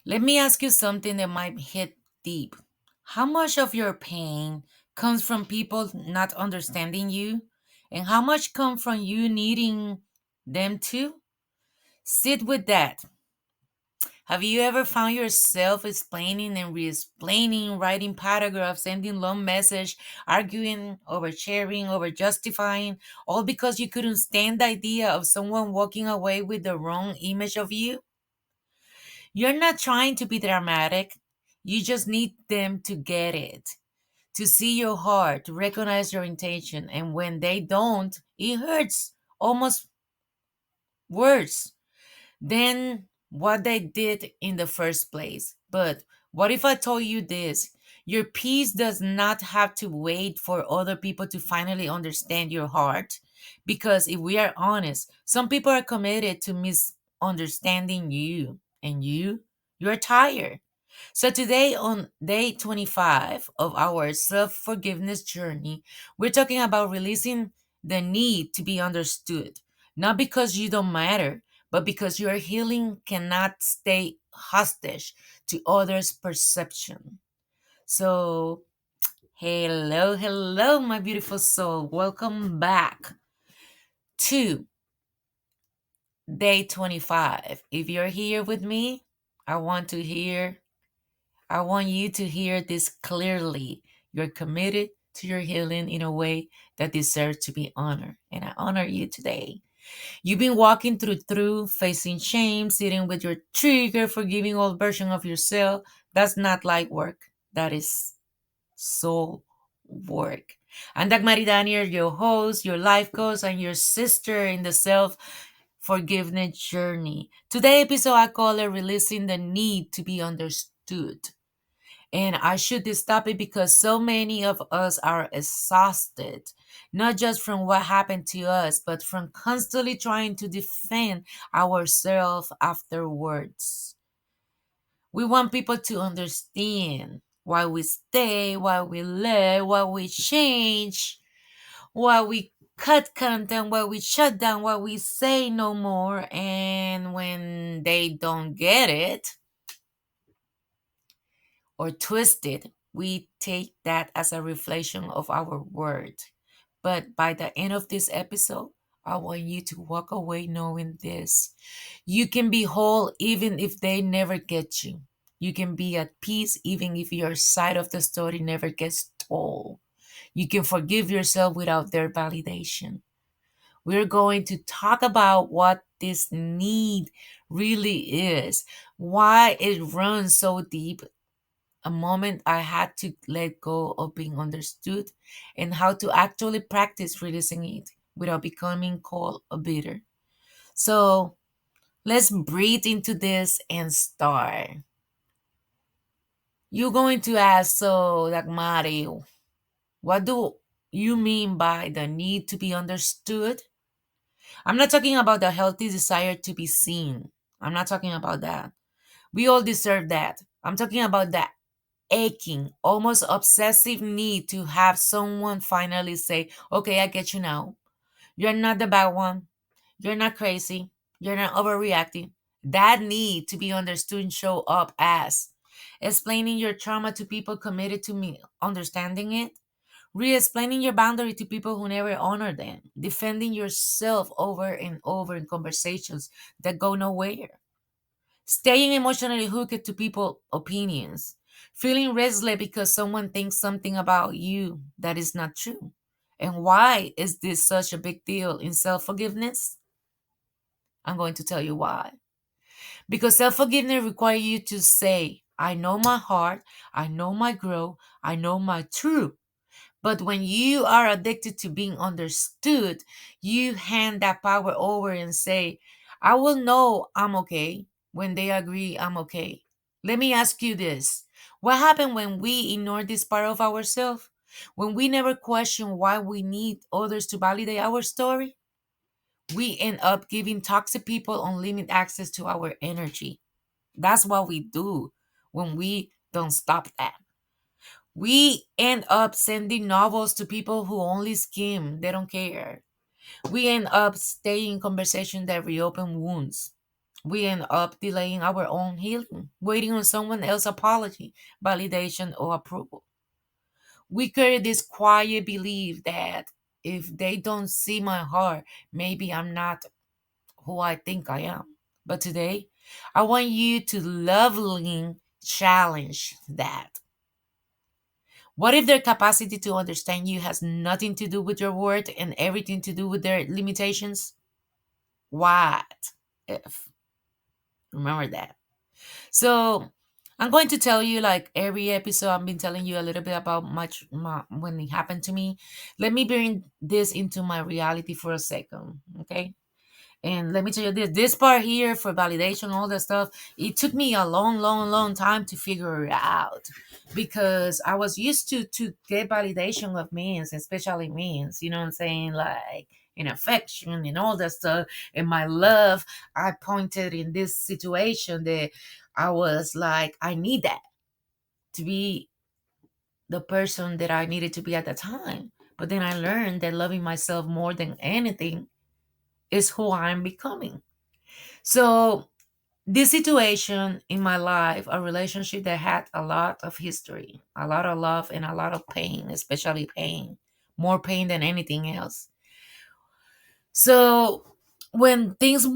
Let me ask you something that might hit deep. How much of your pain comes from people not understanding you? And how much comes from you needing them to? Sit with that. Have you ever found yourself explaining and re-explaining, writing paragraphs, sending long message, arguing, oversharing, over justifying, all because you couldn't stand the idea of someone walking away with the wrong image of you? You're not trying to be dramatic. You just need them to get it, to see your heart, to recognize your intention. And when they don't, it hurts almost worse than what they did in the first place. But what if I told you this? Your peace does not have to wait for other people to finally understand your heart. Because if we are honest, some people are committed to misunderstanding you. And you're tired. So today, on day 25 of our self forgiveness journey, we're talking about releasing the need to be understood. Not because you don't matter, but because your healing cannot stay hostage to others' perception. So, hello, hello, my beautiful soul. Welcome back to day 25. If you're here with me, I want to hear I want you to hear this clearly. You're committed to your healing in a way that deserves to be honored. And I honor you today. You've been walking through facing shame, sitting with your trigger, forgiving old version of yourself. That's not light work. That is soul work. I'm Dagmari Daniel, your host, your life coach, and your sister in the self forgiveness journey. Today's episode I call it releasing the need to be understood. And I shoot this topic because so many of us are exhausted, not just from what happened to us, but from constantly trying to defend ourselves afterwards. We want people to understand why we stay, why we live, why we change, why we cut content, why we shut down, why we say no more. And when they don't get it, or twisted, we take that as a reflection of our word. But by the end of this episode, I want you to walk away knowing this. You can be whole even if they never get you. You can be at peace even if your side of the story never gets told. You can forgive yourself without their validation. We're going to talk about what this need really is, why it runs so deep, a moment I had to let go of being understood, and how to actually practice releasing it without becoming cold or bitter. So let's breathe into this and start. You're going to ask, so, like Mario, what do you mean by the need to be understood? I'm not talking about the healthy desire to be seen. I'm not talking about that. We all deserve that. I'm talking about the aching, almost obsessive need to have someone finally say, okay, I get you now. You're not the bad one. You're not crazy. You're not overreacting. That need to be understood and show up as explaining your trauma to people committed to me understanding it, re-explaining your boundary to people who never honor them, defending yourself over and over in conversations that go nowhere, staying emotionally hooked to people's opinions, feeling restless because someone thinks something about you that is not true. And why is this such a big deal in self forgiveness? I'm going to tell you why. Because self forgiveness requires you to say, I know my heart, I know my growth, I know my truth. But when you are addicted to being understood, you hand that power over and say, I will know I'm okay when they agree I'm okay. Let me ask you this. What happened when we ignore this part of ourselves? When we never question why we need others to validate our story? We end up giving toxic people unlimited access to our energy. That's what we do when we don't stop that. We end up sending novels to people who only skim, they don't care. We end up staying in conversation that reopen wounds. we end up delaying our own healing, waiting on someone else's apology, validation, or approval. We carry this quiet belief that if they don't see my heart, maybe I'm not who I think I am. But today, I want you to lovingly challenge that. What if their capacity to understand you has nothing to do with your worth and everything to do with their limitations? What if? Remember that. So I'm going to tell you, like every episode, I've been telling you a little bit about my when it happened to me. Let me bring this into my reality for a second, okay? And let me tell you this part here for validation, all that stuff, it took me a long, long, long time to figure it out because I was used to get validation of means, especially means, you know what I'm saying? Like in affection and all that stuff. And my love, I pointed in this situation that I was like, I need that to be the person that I needed to be at the time. But then I learned that loving myself more than anything is who I'm becoming. So, this situation in my life, a relationship that had a lot of history, a lot of love, and a lot of pain, especially pain, more pain than anything else. So, when things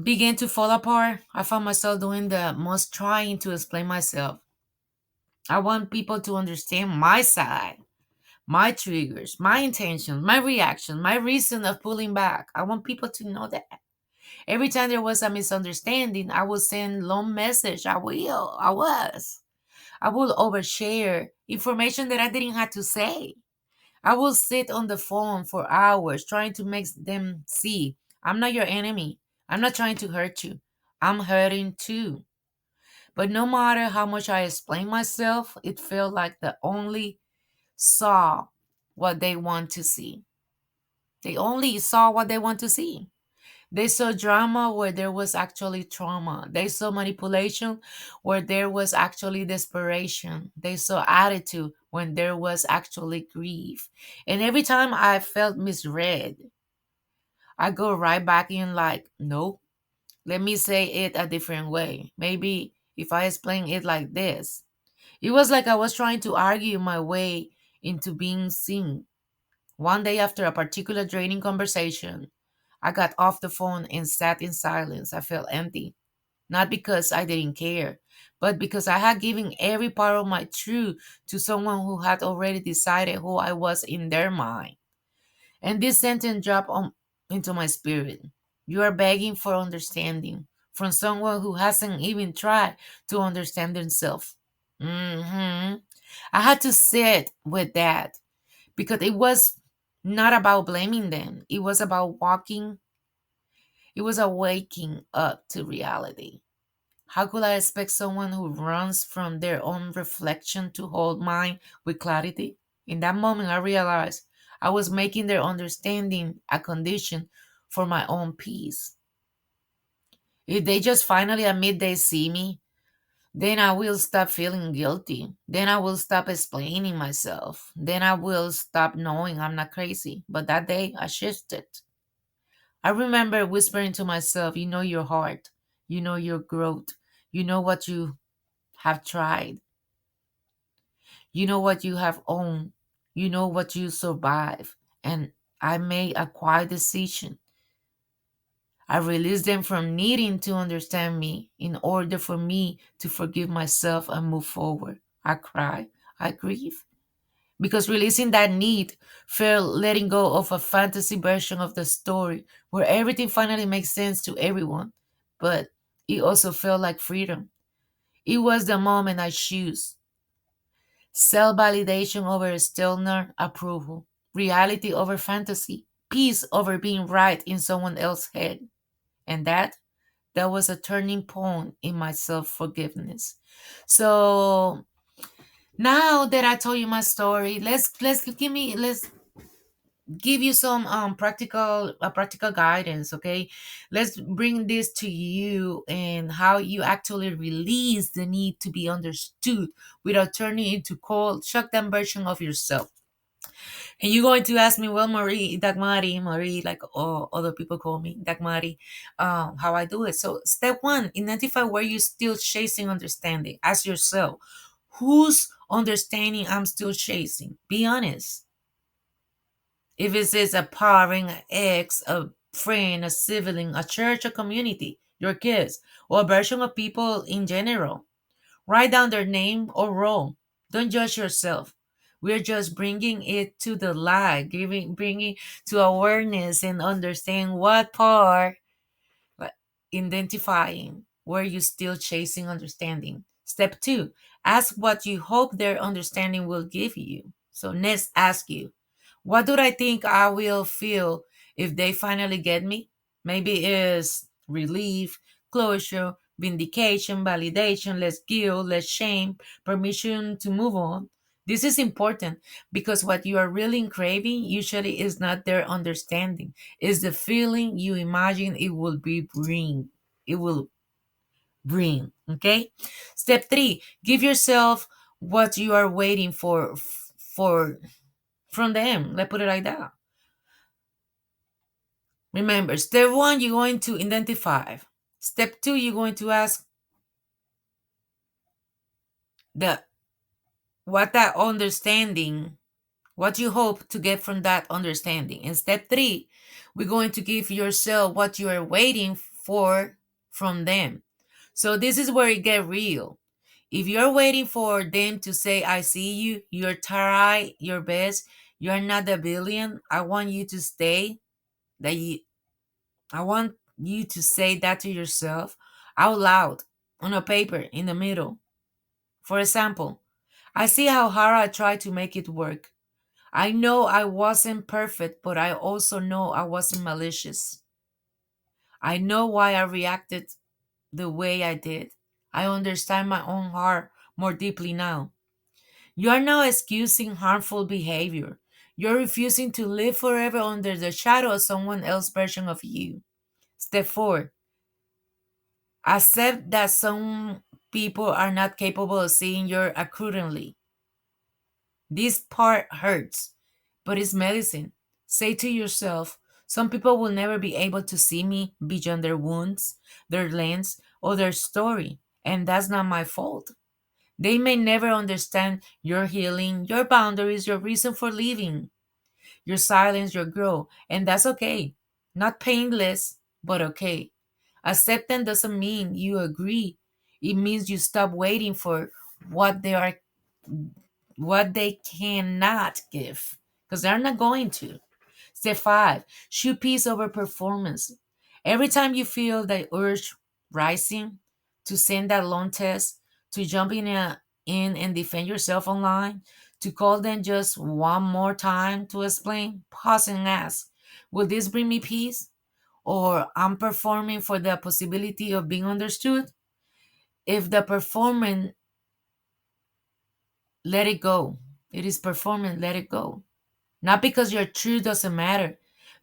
began to fall apart, I found myself doing the most trying to explain myself. I want people to understand my side, my triggers, my intentions, my reaction, my reason of pulling back. I want people to know that. Every time there was a misunderstanding, I would send long message. I was. I would overshare information that I didn't have to say. I will sit on the phone for hours trying to make them see I'm not your enemy. I'm not trying to hurt you. I'm hurting too. But no matter how much I explained myself, it felt like the only saw what they want to see. They only saw what they want to see. They saw drama where there was actually trauma. They saw manipulation where there was actually desperation. They saw attitude when there was actually grief. And every time I felt misread, I go right back in like, nope, let me say it a different way. Maybe if I explain it like this. It was like I was trying to argue my way into being seen. One day after a particular draining conversation, I got off the phone and sat in silence. I felt empty, not because I didn't care, but because I had given every part of my truth to someone who had already decided who I was in their mind. And this sentence dropped into my spirit. You are begging for understanding from someone who hasn't even tried to understand themselves. I had to sit with that because it was not about blaming them. It was about it was a waking up to reality. How could I expect someone who runs from their own reflection to hold mine with clarity? In that moment, I realized I was making their understanding a condition for my own peace. If they just finally admit they see me, then I will stop feeling guilty. Then I will stop explaining myself. Then I will stop knowing I'm not crazy. But that day, I shifted. I remember whispering to myself, you know your heart, you know your growth, you know what you have tried, you know what you have owned, you know what you survived. And I made a quiet decision. I released them from needing to understand me in order for me to forgive myself and move forward. I cry, I grieve. Because releasing that need felt letting go of a fantasy version of the story where everything finally makes sense to everyone. But it also felt like freedom. It was the moment I choose self validation over external approval, reality over fantasy, peace over being right in someone else's head. And that was a turning point in my self forgiveness. So now that I told you my story, let's give you some practical guidance, okay? Let's bring this to you and how you actually release the need to be understood without turning into cold shut down version of yourself. And you're going to ask me, well, Marie, Marie, like all other people call me, Dagmari, how I do it. So, step one, identify where you're still chasing understanding. Ask yourself, whose understanding I'm still chasing? Be honest. If it is a parent, an ex, a friend, a sibling, a church, a community, your kids, or a version of people in general, write down their name or role. Don't judge yourself. We're just bringing it to the light, bringing to awareness and understand what part, like identifying where you still chasing understanding. Step two, ask what you hope their understanding will give you. So next, ask you, what do I think I will feel if they finally get me? Maybe it's relief, closure, vindication, validation, less guilt, less shame, permission to move on. This is important because what you are really craving usually is not their understanding. It's the feeling you imagine it will bring. Okay? Step 3, give yourself what you are waiting for from them. Let's put it like that. Remember, step 1, you're going to identify. Step 2, you're going to ask the what that understanding, what you hope to get from that understanding. In step 3, we're going to give yourself what you are waiting for from them. So this is where it get real. If you're waiting for them to say, I see you, you're try your best, you're not a billion, I want you to stay, that you I want you to say that to yourself out loud on a paper in the middle. For example, I see how hard I tried to make it work. I know I wasn't perfect, but I also know I wasn't malicious. I know why I reacted the way I did. I understand my own heart more deeply now. You are now excusing harmful behavior. You're refusing to live forever under the shadow of someone else's version of you. Step 4, accept that some people are not capable of seeing you accurately. This part hurts, but it's medicine. Say to yourself, some people will never be able to see me beyond their wounds, their lens, or their story, and that's not my fault. They may never understand your healing, your boundaries, your reason for living, your silence, your growth, and that's okay. Not painless, but okay. Acceptance doesn't mean you agree. It means you stop waiting for what they are what they cannot give. Because they're not going to. Step 5, choose peace over performance. Every time you feel the urge rising to send that long test, to jump in and defend yourself online, to call them just one more time to explain, pause and ask, will this bring me peace? Or I'm performing for the possibility of being understood? If the performance, let it go. It is performance, let it go. Not because your truth doesn't matter,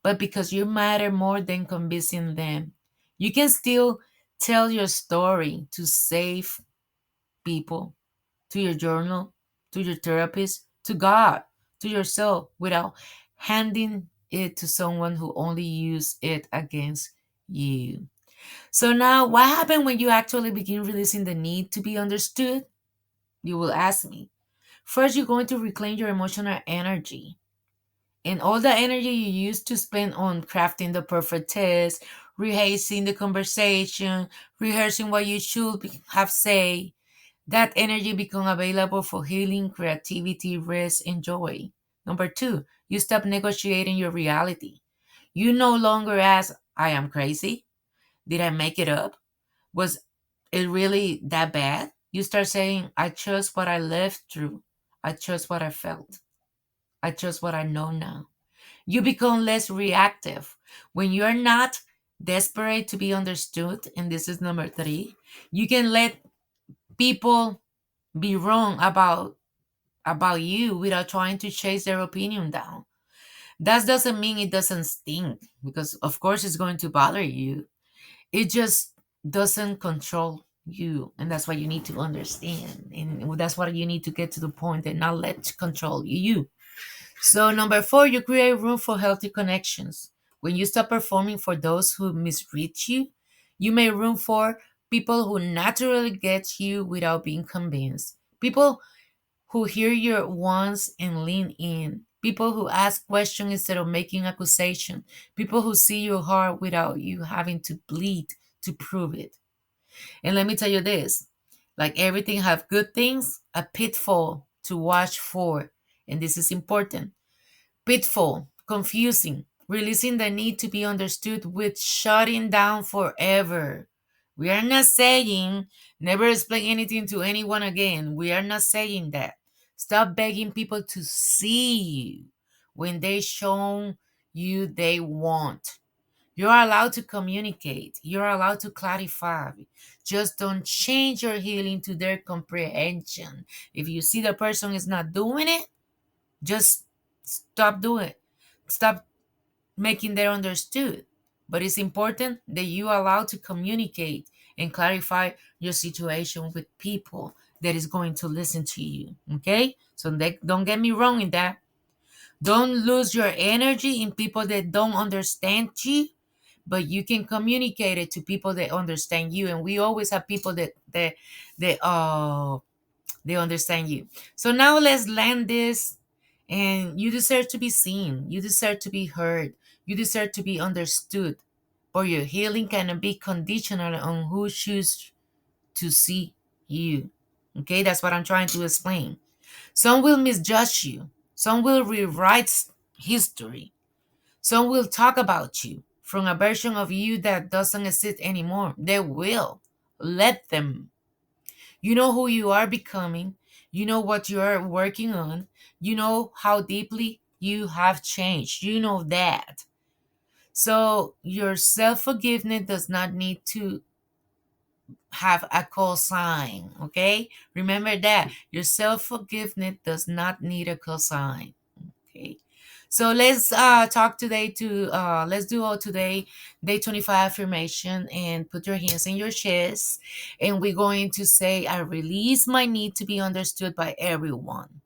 but because you matter more than convincing them. You can still tell your story to save people, to your journal, to your therapist, to God, to yourself without handing it to someone who only use it against you. So now what happened when you actually begin releasing the need to be understood? You will ask me. First, you're going to reclaim your emotional energy. And all the energy you used to spend on crafting the perfect test, rehearsing the conversation, rehearsing what you should have said, that energy become available for healing, creativity, rest, and joy. Number 2, you stop negotiating your reality. You no longer ask, I am crazy. Did I make it up? Was it really that bad? You start saying, I trust what I lived through. I trust what I felt. I trust what I know now. You become less reactive. When you're not desperate to be understood, and this is number 3, you can let people be wrong about you without trying to chase their opinion down. That doesn't mean it doesn't sting, because of course it's going to bother you. It just doesn't control you, and that's what you need to understand. And that's what you need to get to the point and not let control you. So, number four, you create room for healthy connections. When you stop performing for those who misread you, you make room for people who naturally get you without being convinced. People who hear your wants and lean in. People who ask questions instead of making accusation. People who see your heart without you having to bleed to prove it. And let me tell you this, like everything have good things, a pitfall to watch for. And this is important. Pitfall, confusing, releasing the need to be understood with shutting down forever. We are not saying never explain anything to anyone again. We are not saying that. Stop begging people to see you when they show you they want. You're allowed to communicate. You're allowed to clarify. Just don't change your healing to their comprehension. If you see the person is not doing it, just stop doing it. Stop making them understood. But it's important that you allow to communicate and clarify your situation with people that is going to listen to you. Okay? So don't get me wrong in that. Don't lose your energy in people that don't understand you, but you can communicate it to people that understand you. And we always have people that they understand you. So now let's land this. And you deserve to be seen. You deserve to be heard. You deserve to be understood. But your healing cannot be conditional on who chooses to see you. Okay, that's what I'm trying to explain. Some will misjudge you. Some will rewrite history. Some will talk about you from a version of you that doesn't exist anymore. They will. Let them. You know who you are becoming. You know what you are working on. You know how deeply you have changed. You know that. So your self forgiveness does not need to have a call sign. Okay? Remember that. Your self forgiveness does not need a call sign. Okay. So let's talk today to let's do all today day 25 affirmation and put your hands in your chest, and we're going to say, I release my need to be understood by everyone.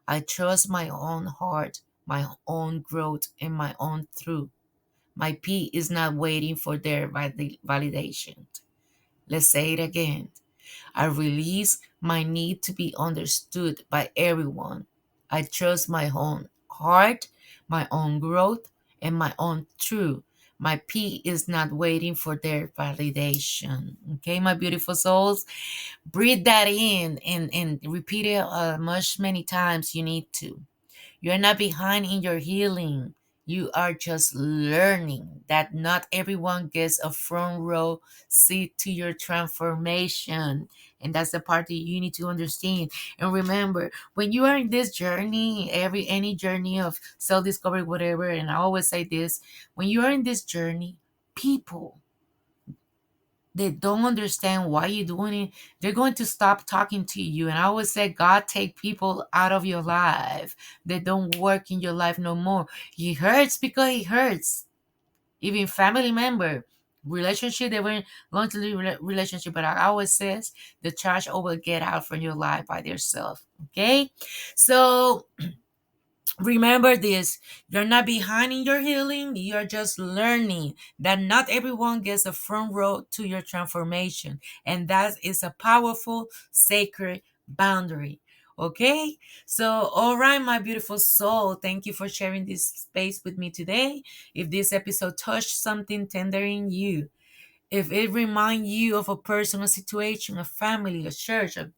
I trust my own heart, my own growth, and my own truth. My P is not waiting for their validation. Let's say it again. I release my need to be understood by everyone. I trust my own heart, my own growth, and my own truth. My P is not waiting for their validation. Okay, my beautiful souls, breathe that in and repeat it much many times you need to. You're not behind in your healing. You are just learning that not everyone gets a front row seat to your transformation. And that's the part that you need to understand. And remember, when you are in this journey, any journey of self-discovery, whatever, and I always say this, when you are in this journey, people they don't understand why you're doing it, they're going to stop talking to you. And I always say, God take people out of your life that don't work in your life no more. He hurts because he hurts. Even family member, relationship, they were long to leave relationship. But I always says the trash will get out from your life by themselves. Okay, so remember this, you're not behind in your healing, you're just learning that not everyone gets a front row to your transformation. And that is a powerful, sacred boundary. Okay, so all right, my beautiful soul, thank you for sharing this space with me today. If this episode touched something tender in you, if it reminds you of a personal situation, a family, a church, a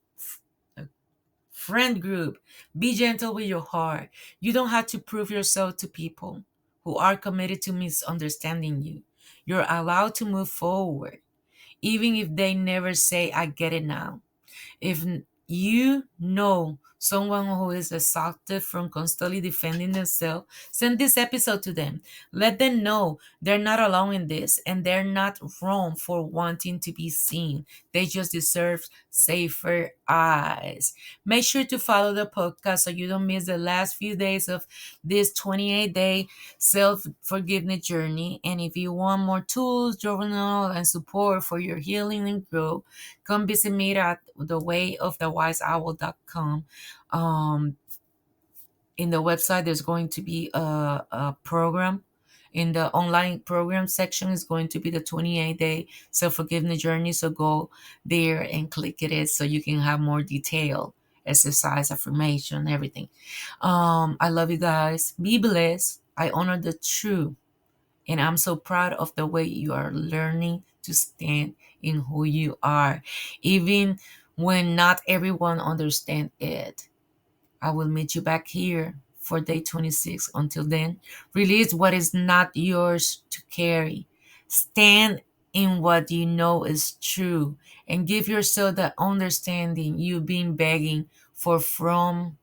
friend group, be gentle with your heart. You don't have to prove yourself to people who are committed to misunderstanding you. You're allowed to move forward, even if they never say, I get it now. If you know someone who is exhausted from constantly defending themselves, send this episode to them. Let them know they're not alone in this and they're not wrong for wanting to be seen. They just deserve safer eyes. Make sure to follow the podcast so you don't miss the last few days of this 28-day self forgiveness journey. And if you want more tools, journal, and support for your healing and growth, come visit me at thewayofthewiseowl.com. in the website there's going to be a program. In the online program section is going to be the 28-day self-forgiveness journey. So go there and click it so you can have more detail, exercise, affirmation, everything. I love you guys. Be blessed. I honor the truth. And I'm so proud of the way you are learning to stand in who you are, even when not everyone understands it. I will meet you back here for day 26. Until then, release what is not yours to carry. Stand in what you know is true and give yourself the understanding you've been begging for from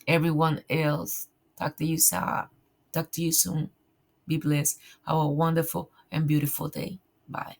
everyone else. Talk to you, Saab. Talk to you soon. Be blessed. Have a wonderful and beautiful day. Bye.